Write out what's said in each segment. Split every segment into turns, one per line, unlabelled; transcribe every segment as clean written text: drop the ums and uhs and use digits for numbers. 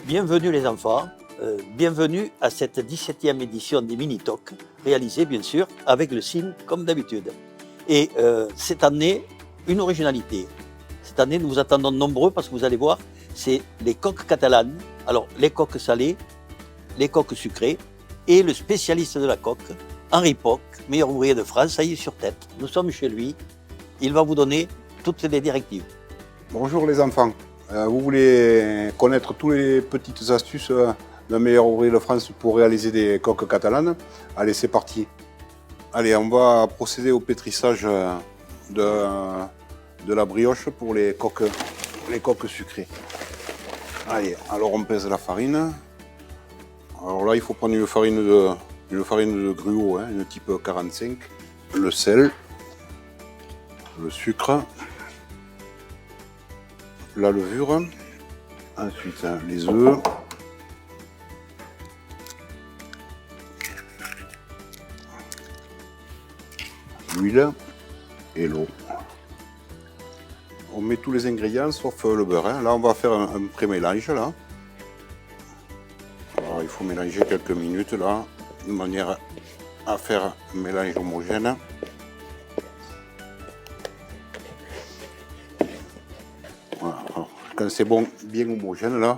Bienvenue les enfants, bienvenue à cette 17e édition des Mini-Talks, réalisée bien sûr avec le CIM comme d'habitude. Et cette année, une originalité. Cette année, nous vous attendons nombreux parce que vous allez voir, c'est les coques catalanes. Alors, les coques salées, les coques sucrées et le spécialiste de la coque, Henri Poc, meilleur ouvrier de France, ça y est sur tête. Nous sommes chez lui, il va vous donner toutes les directives.
Bonjour les enfants, vous voulez connaître toutes les petites astuces d'un meilleur ouvrier de France pour réaliser des coques catalanes? Allez, c'est parti. Allez, on va procéder au pétrissage de la brioche pour les coques sucrées. Allez, alors on pèse la farine. Alors là, il faut prendre une farine de gruau, une type 45, le sel, le sucre, la levure, ensuite les œufs, l'huile et l'eau. On met tous les ingrédients sauf le beurre. Là, on va faire un pré-mélange. Là. Alors, il faut mélanger quelques minutes là, de manière à faire un mélange homogène. Voilà. Alors, quand c'est bon, bien homogène là,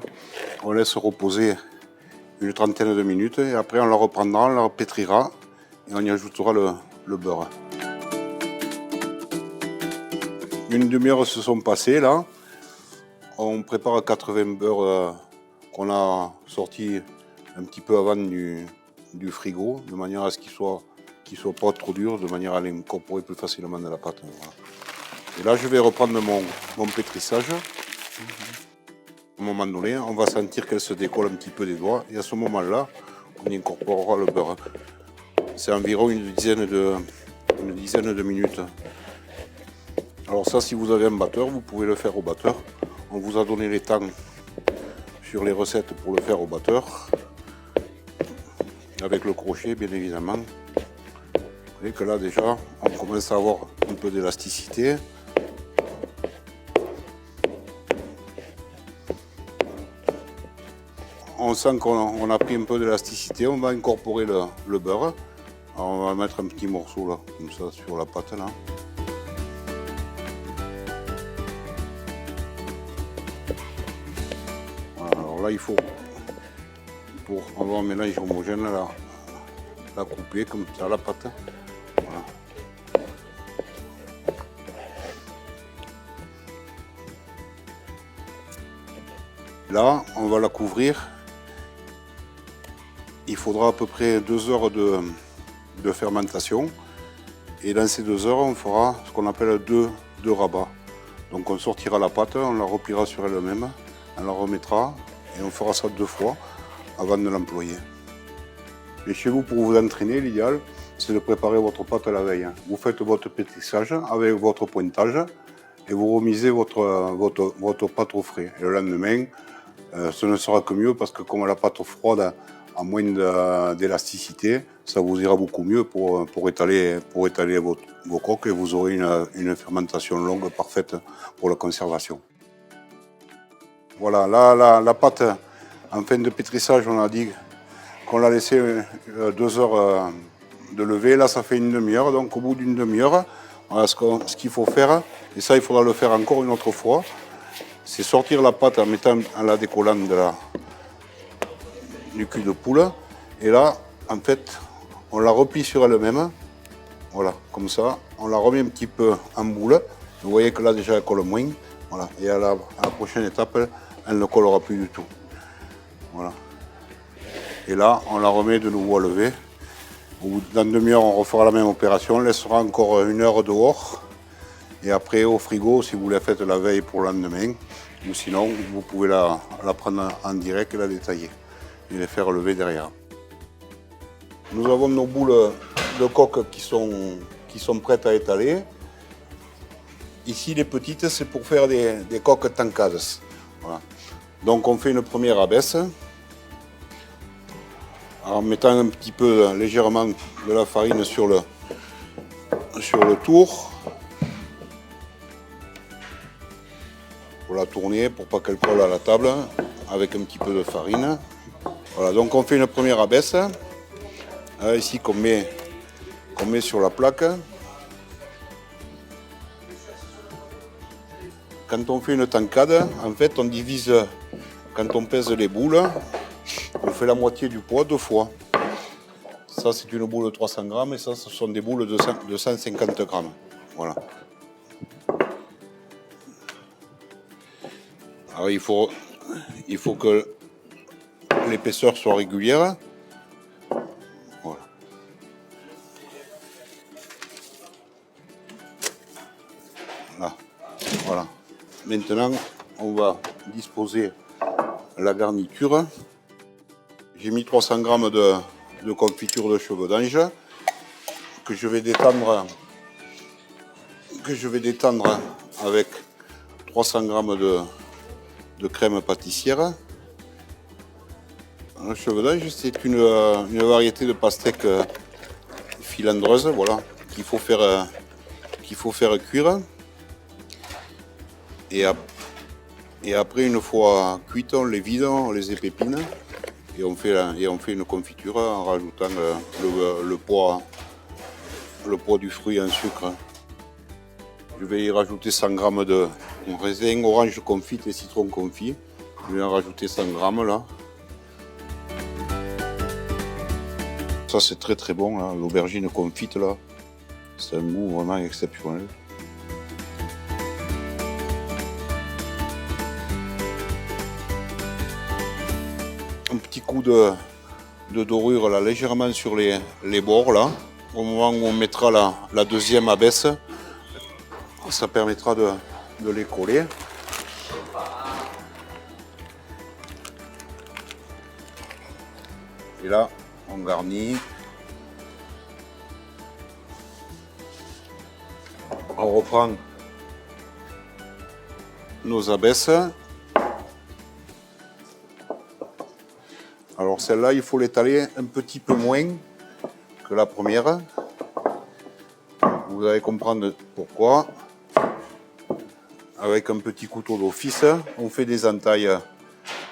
on laisse reposer une trentaine de minutes et après on la reprendra, on la pétrira et on y ajoutera le beurre. Une demi-heure se sont passées là. On prépare 80 beurres qu'on a sortis un petit peu avant du frigo, de manière à ce qu'ils soient pas trop durs, de manière à les incorporer plus facilement dans la pâte. Voilà. Et là, je vais reprendre mon pétrissage. À un moment donné, on va sentir qu'elle se décolle un petit peu des doigts et à ce moment-là, on incorporera le beurre. C'est environ une dizaine de minutes. Alors ça, si vous avez un batteur, vous pouvez le faire au batteur. On vous a donné les temps sur les recettes pour le faire au batteur. Avec le crochet, bien évidemment. Vous voyez que là, déjà, on commence à avoir un peu d'élasticité. On sent qu'on a pris un peu d'élasticité. On va incorporer le beurre. Alors, on va mettre un petit morceau là, comme ça, sur la pâte là. Alors là, il faut, pour avoir un mélange homogène, la couper comme ça, la pâte. Voilà. Là, on va la couvrir. Il faudra à peu près 2 heures de fermentation. Et dans ces 2 heures, on fera ce qu'on appelle deux rabats. Donc on sortira la pâte, on la repliera sur elle-même, on la remettra et on fera ça 2 fois avant de l'employer. Et chez vous, pour vous entraîner, l'idéal, c'est de préparer votre pâte la veille. Vous faites votre pétrissage avec votre pointage et vous remisez votre pâte au frais. Et le lendemain, ce ne sera que mieux parce que comme la pâte froide a moins d'élasticité, ça vous ira beaucoup mieux pour étaler vos coques et vous aurez une fermentation longue parfaite pour la conservation. Voilà, là, la pâte en fin de pétrissage, on a dit qu'on l'a laissé 2 heures de lever. Là, ça fait une demi-heure. Donc, au bout d'une demi-heure, voilà ce qu'il faut faire. Et ça, il faudra le faire encore une autre fois. C'est sortir la pâte en la décollant du cul de poule. Et là, en fait, on la replie sur elle-même. Voilà, comme ça. On la remet un petit peu en boule. Vous voyez que là, déjà, elle colle moins. Voilà. Et à la prochaine étape, elle ne collera plus du tout. Voilà. Et là, on la remet de nouveau à lever. Dans une demi-heure, on refera la même opération. On laissera encore 1 heure dehors. Et après, au frigo, si vous la faites la veille pour le lendemain. Ou sinon, vous pouvez la prendre en direct et la détailler. Et les faire lever derrière. Nous avons nos boules de coque qui sont prêtes à étaler. Ici, les petites, c'est pour faire des coques tancades. Voilà. Donc, on fait une première abaisse. En mettant un petit peu légèrement de la farine sur le tour. Pour la tourner, pour pas qu'elle colle à la table. avec un petit peu de farine. Voilà, donc on fait une première abaisse. Ici qu'on met sur la plaque. Quand on fait une tankade, en fait on divise, quand on pèse les boules, on fait la moitié du poids 2 fois. Ça c'est une boule de 300 grammes et ça ce sont des boules de 150 grammes. Voilà. Alors il faut que l'épaisseur soit régulière. Voilà. Là. Voilà. Maintenant, on va disposer la garniture. J'ai mis 300 grammes de confiture de cheveux d'ange que je vais détendre avec 300 grammes de crème pâtissière. Le cheveux d'ange, c'est une variété de pastèque filandreuse, voilà, qu'il faut faire cuire. Et après, une fois cuites, on les vide, on les épépine et on fait une confiture en rajoutant le poids du fruit en sucre. Je vais y rajouter 100 grammes de raisin orange confit et citron confit. Je vais en rajouter 100 grammes là. Ça c'est très très bon, là. L'aubergine confite là. C'est un goût vraiment exceptionnel. Un petit coup de dorure là, légèrement sur les bords là. Au moment où on mettra la deuxième abaisse, ça permettra de les coller. Et là, on garnit. On reprend nos abaisses. Alors celle-là, il faut l'étaler un petit peu moins que la première. Vous allez comprendre pourquoi. Avec un petit couteau d'office, on fait des entailles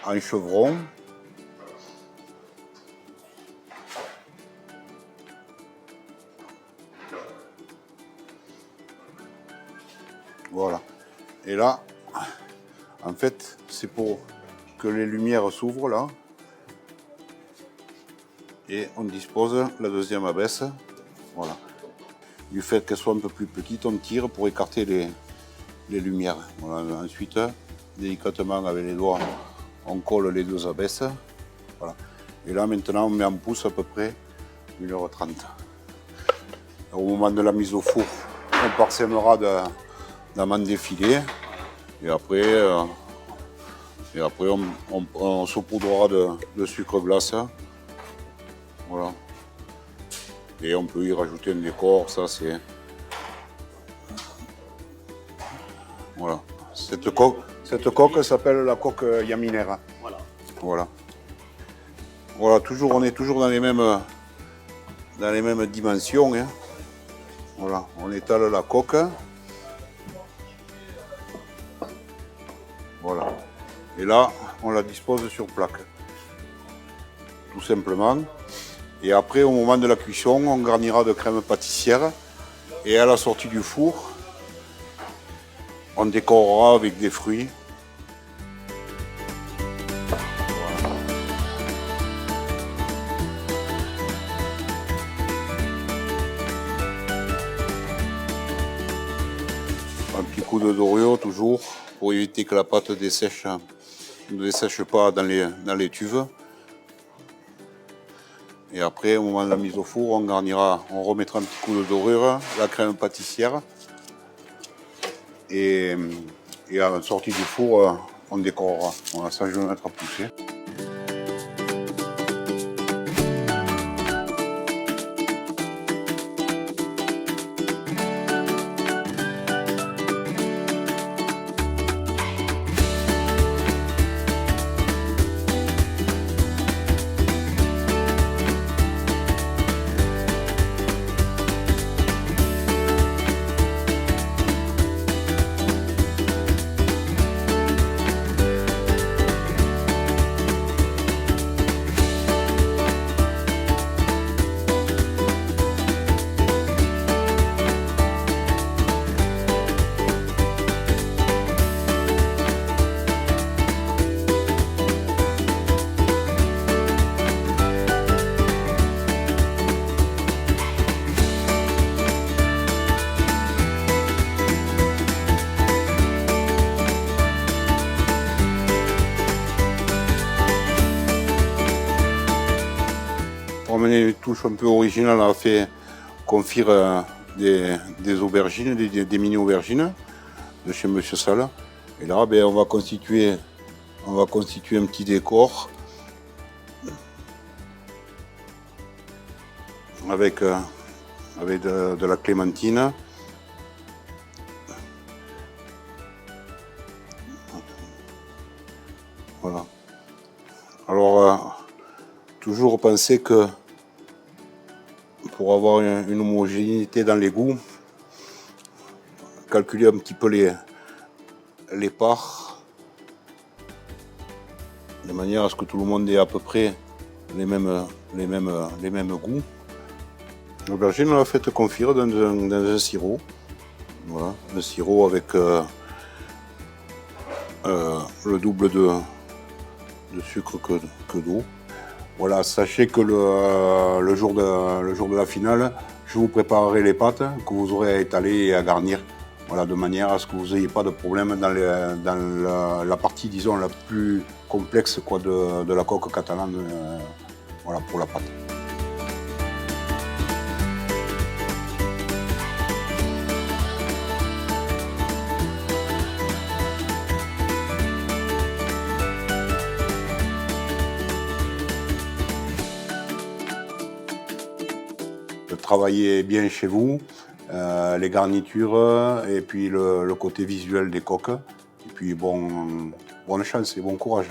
en chevron. Voilà. Et là, en fait, c'est pour que les lumières s'ouvrent là. Et on dispose la deuxième abaisse. Voilà. Du fait qu'elle soit un peu plus petite, on tire pour écarter les lumières. Voilà. Ensuite, délicatement avec les doigts, on colle les deux abaisses. Voilà. Et là, maintenant, on met en pouce à peu près 1h30. Au moment de la mise au four, on parsemera d'amandes défilées. Et après, on saupoudrera de sucre glace. Voilà. Et on peut y rajouter un décor, ça c'est... Voilà. Cette coque s'appelle la coque yaminera. Voilà. Voilà. Voilà, on est toujours dans les mêmes dimensions. Hein. Voilà, on étale la coque. Voilà. Et là, on la dispose sur plaque. Tout simplement. Et après, au moment de la cuisson, on garnira de crème pâtissière. Et à la sortie du four, on décorera avec des fruits. Un petit coup de Doreo toujours pour éviter que la pâte ne dessèche pas dans les tuves. Et après, au moment de la mise au four, on remettra un petit coup de dorure, la crème pâtissière. Et à la sortie du four, on décorera. Voilà, ça je vais le mettre à pousser. ramener une touche un peu originale, on a fait confire des aubergines, des mini-aubergines de chez Monsieur Salle. Et là, ben, on va constituer un petit décor avec de la clémentine. Voilà. Alors, toujours penser que pour avoir une homogénéité dans les goûts, calculer un petit peu les parts, de manière à ce que tout le monde ait à peu près les mêmes goûts. L'aubergine, on l'a fait confire dans un sirop. Voilà, un sirop avec le double de sucre que d'eau. Voilà, sachez que le jour de la finale, je vous préparerai les pâtes que vous aurez à étaler et à garnir. Voilà, de manière à ce que vous n'ayez pas de problème dans la partie, disons, la plus complexe quoi, de la coque catalane voilà, pour la pâte. Travaillez bien chez vous, les garnitures et puis le côté visuel des coques. Et puis bonne chance et bon courage.